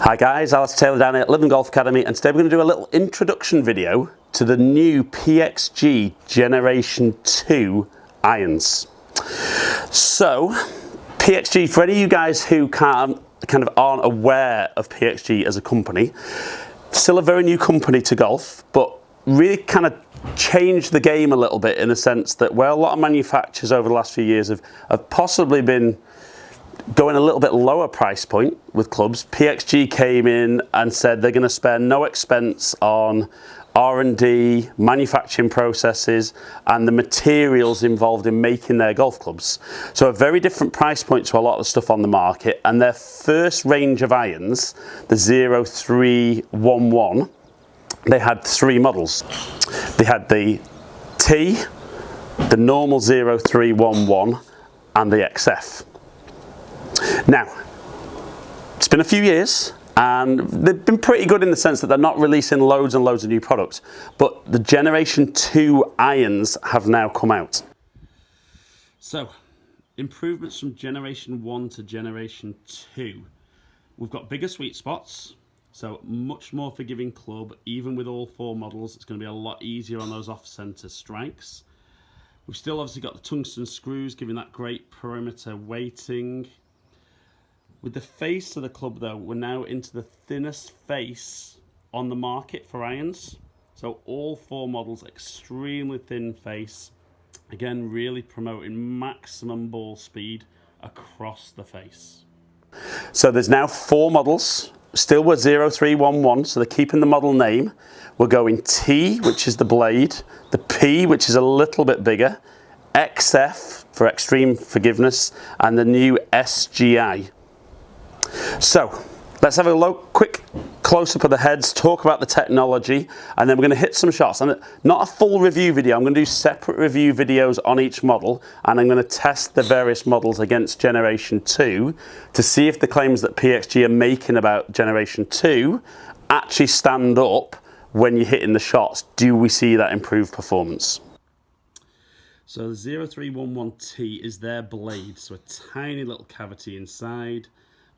Hi guys, Alex Taylor down here at Living Golf Academy, and today we're going to do a little introduction video to the new PXG Generation 2 irons. So, PXG, for any of you guys who kind of aren't aware of PXG as a company, still a very new company to golf, but really kind of changed the game a little bit in the sense that where a lot of manufacturers over the last few years have possibly been going a little bit lower price point with clubs, PXG came in and said they're going to spare no expense on R&D, manufacturing processes, and the materials involved in making their golf clubs. So a very different price point to a lot of the stuff on the market, and their first range of irons, the 0311, they had three models. They had the T, the normal 0311, and the XF. Now, it's been a few years and they've been pretty good in the sense that they're not releasing loads and loads of new products, but the Generation 2 irons have now come out. So, improvements from Generation 1 to Generation 2. We've got bigger sweet spots, so much more forgiving club. Even with all four models, it's going to be a lot easier on those off-center strikes. We've still obviously got the tungsten screws, giving that great perimeter weighting. With the face of the club though, we're now into the thinnest face on the market for irons. So all four models, extremely thin face. Again, really promoting maximum ball speed across the face. So there's now four models, still with 0311, so they're keeping the model name. We're going T, which is the blade, the P, which is a little bit bigger, XF for extreme forgiveness, and the new SGI. So let's have a quick close-up of the heads, talk about the technology, and then we're going to hit some shots. And not a full review video, I'm going to do separate review videos on each model, and I'm going to test the various models against Generation 2 to see if the claims that PXG are making about Generation 2 actually stand up when you're hitting the shots. Do we see that improved performance? So the 0311T is their blade, so a tiny little cavity inside.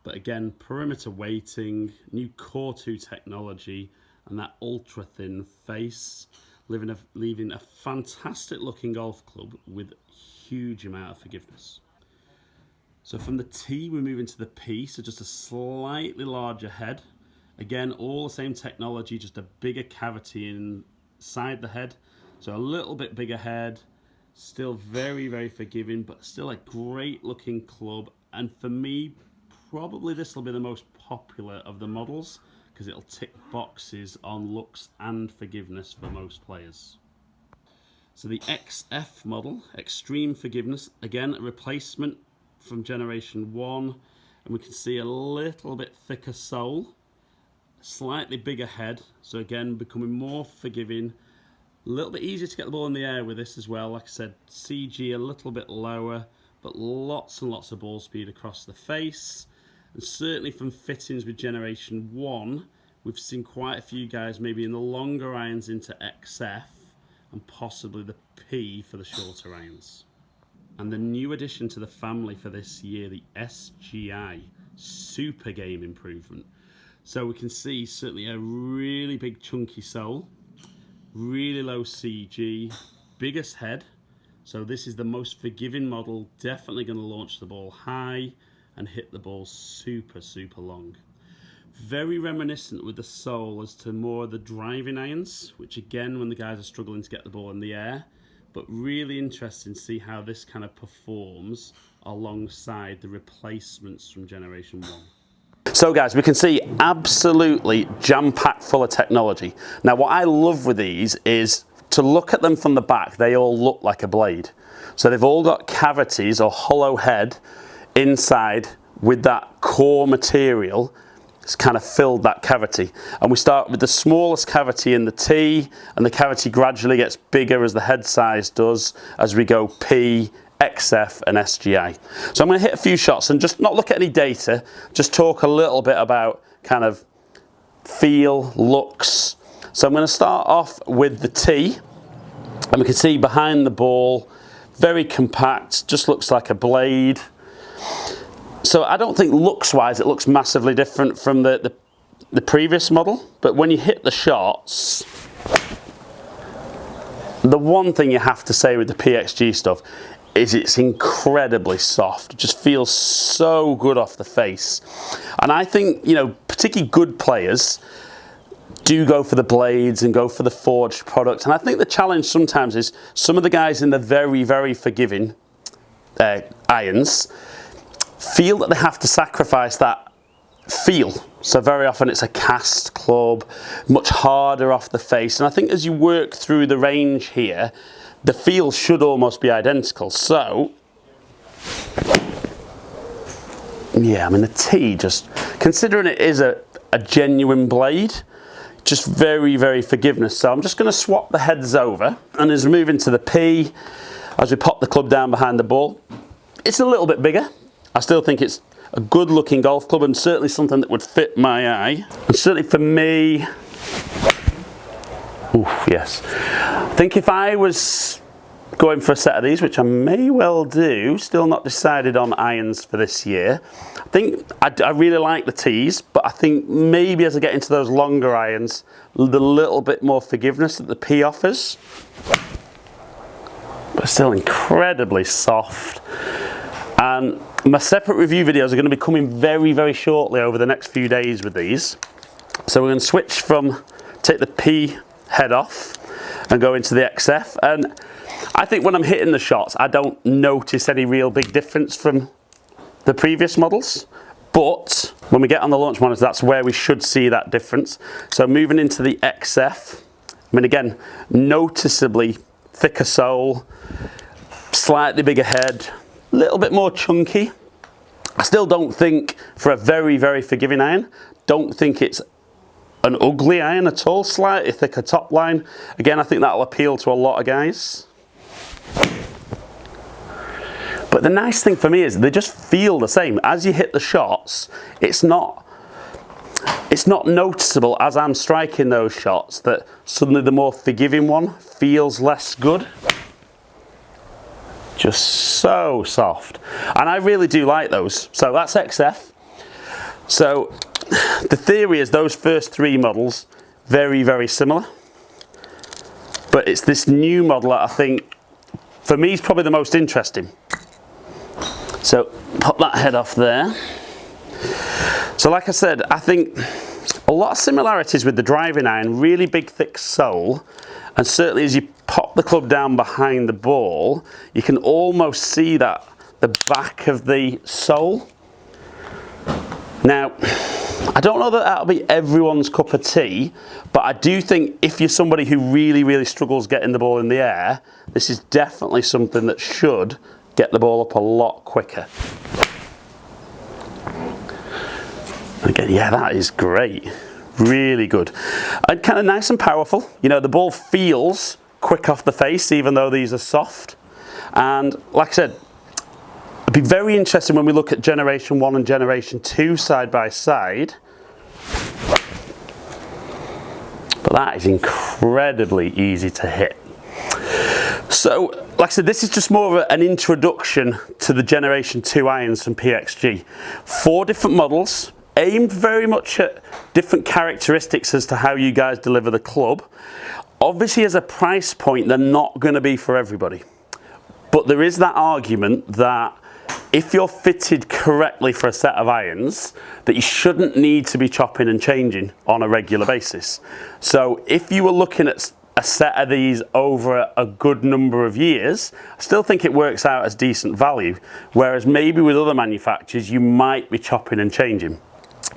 But again, perimeter weighting, new Core 2 technology, and that ultra thin face, leaving a fantastic looking golf club with huge amount of forgiveness. So from the T, we move into the P, so just a slightly larger head. Again, all the same technology, just a bigger cavity inside the head. So a little bit bigger head, still very, very forgiving, but still a great looking club. And for me, probably this will be the most popular of the models because it'll tick boxes on looks and forgiveness for most players. So the XF model, extreme forgiveness, again a replacement from Generation 1, and we can see a little bit thicker sole, slightly bigger head, so again becoming more forgiving, a little bit easier to get the ball in the air with this as well. Like I said, CG a little bit lower, but lots and lots of ball speed across the face. And certainly from fittings with Generation 1, we've seen quite a few guys maybe in the longer irons into XF and possibly the P for the shorter irons. And the new addition to the family for this year, the SGI, super game improvement. So we can see certainly a really big chunky sole, really low CG, biggest head. So this is the most forgiving model, definitely going to launch the ball high and hit the ball super, super long. Very reminiscent with the sole as to more of the driving irons, which again, when the guys are struggling to get the ball in the air, but really interesting to see how this kind of performs alongside the replacements from Generation 1. So guys, we can see absolutely jam-packed full of technology. Now what I love with these is to look at them from the back, they all look like a blade. So they've all got cavities or hollow head inside with that core material. It's kind of filled that cavity, and we start with the smallest cavity in the T, and the cavity gradually gets bigger as the head size does as we go P, XF and SGI. So I'm going to hit a few shots and just not look at any data, just talk a little bit about kind of feel, looks. So I'm going to start off with the T, and we can see behind the ball, very compact, just looks like a blade. So I don't think looks wise it looks massively different from the the previous model, but when you hit the shots, the one thing you have to say with the PXG stuff is it's incredibly soft. It just feels so good off the face. And I think, you know, particularly good players do go for the blades and go for the forged product. And I think the challenge sometimes is some of the guys in the very, very forgiving irons feel that they have to sacrifice that feel. So very often it's a cast club, much harder off the face. And I think as you work through the range here, the feel should almost be identical. So, yeah, I mean the T, just considering it is a genuine blade, just very, very forgiveness. So I'm just going to swap the heads over, and as we move into the P, as we pop the club down behind the ball, it's a little bit bigger. I still think it's a good looking golf club and certainly something that would fit my eye. And certainly for me, oof, yes. I think if I was going for a set of these, which I may well do, still not decided on irons for this year. I think I really like the tees, but I think maybe as I get into those longer irons, the little bit more forgiveness that the P offers. But still incredibly soft. And my separate review videos are going to be coming very, very shortly over the next few days with these. So we're going to switch from, take the P head off and go into the XF. And I think when I'm hitting the shots, I don't notice any real big difference from the previous models. But when we get on the launch models, that's where we should see that difference. So moving into the XF, I mean, again, noticeably thicker sole, slightly bigger head, a little bit more chunky. I still don't think, for a very, very forgiving iron, don't think it's an ugly iron at all. Slightly thicker top line. Again, I think that'll appeal to a lot of guys. But the nice thing for me is they just feel the same. As you hit the shots, it's not noticeable as I'm striking those shots that suddenly the more forgiving one feels less good. Just so soft. And I really do like those. So that's XF. So the theory is those first three models, very, very similar. But it's this new model that I think, for me, is probably the most interesting. So pop that head off there. So like I said, I think a lot of similarities with the driving iron, really big thick sole, and certainly as you pop the club down behind the ball, you can almost see that the back of the sole. Now, I don't know that that'll be everyone's cup of tea, but I do think if you're somebody who really, really struggles getting the ball in the air, this is definitely something that should get the ball up a lot quicker. Again, yeah, that is great. Really good. And kind of nice and powerful. You know, the ball feels quick off the face, even though these are soft. And like I said, it'd be very interesting when we look at Generation 1 and Generation 2 side by side. But that is incredibly easy to hit. So, like I said, this is just more of an introduction to the Generation 2 irons from PXG. 4 different models, aimed very much at different characteristics as to how you guys deliver the club. Obviously, as a price point, they're not going to be for everybody. But there is that argument that if you're fitted correctly for a set of irons, that you shouldn't need to be chopping and changing on a regular basis. So if you were looking at a set of these over a good number of years, I still think it works out as decent value. Whereas maybe with other manufacturers, you might be chopping and changing.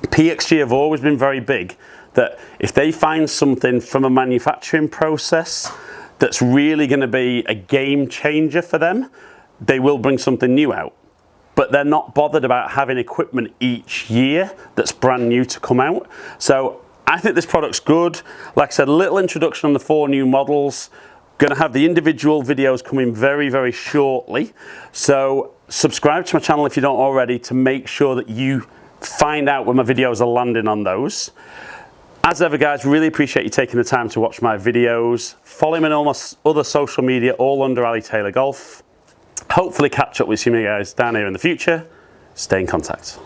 PXG have always been very big that if they find something from a manufacturing process that's really going to be a game changer for them, they will bring something new out. But they're not bothered about having equipment each year that's brand new to come out. So I think this product's good. Like I said, a little introduction on the 4 new models. Going to have the individual videos coming very, very shortly. So subscribe to my channel if you don't already to make sure that you find out when my videos are landing on those. As ever, guys, really appreciate you taking the time to watch my videos. Follow me on all my other social media, all under Ali Taylor Golf. Hopefully catch up with some of you guys down here in the future. Stay in contact.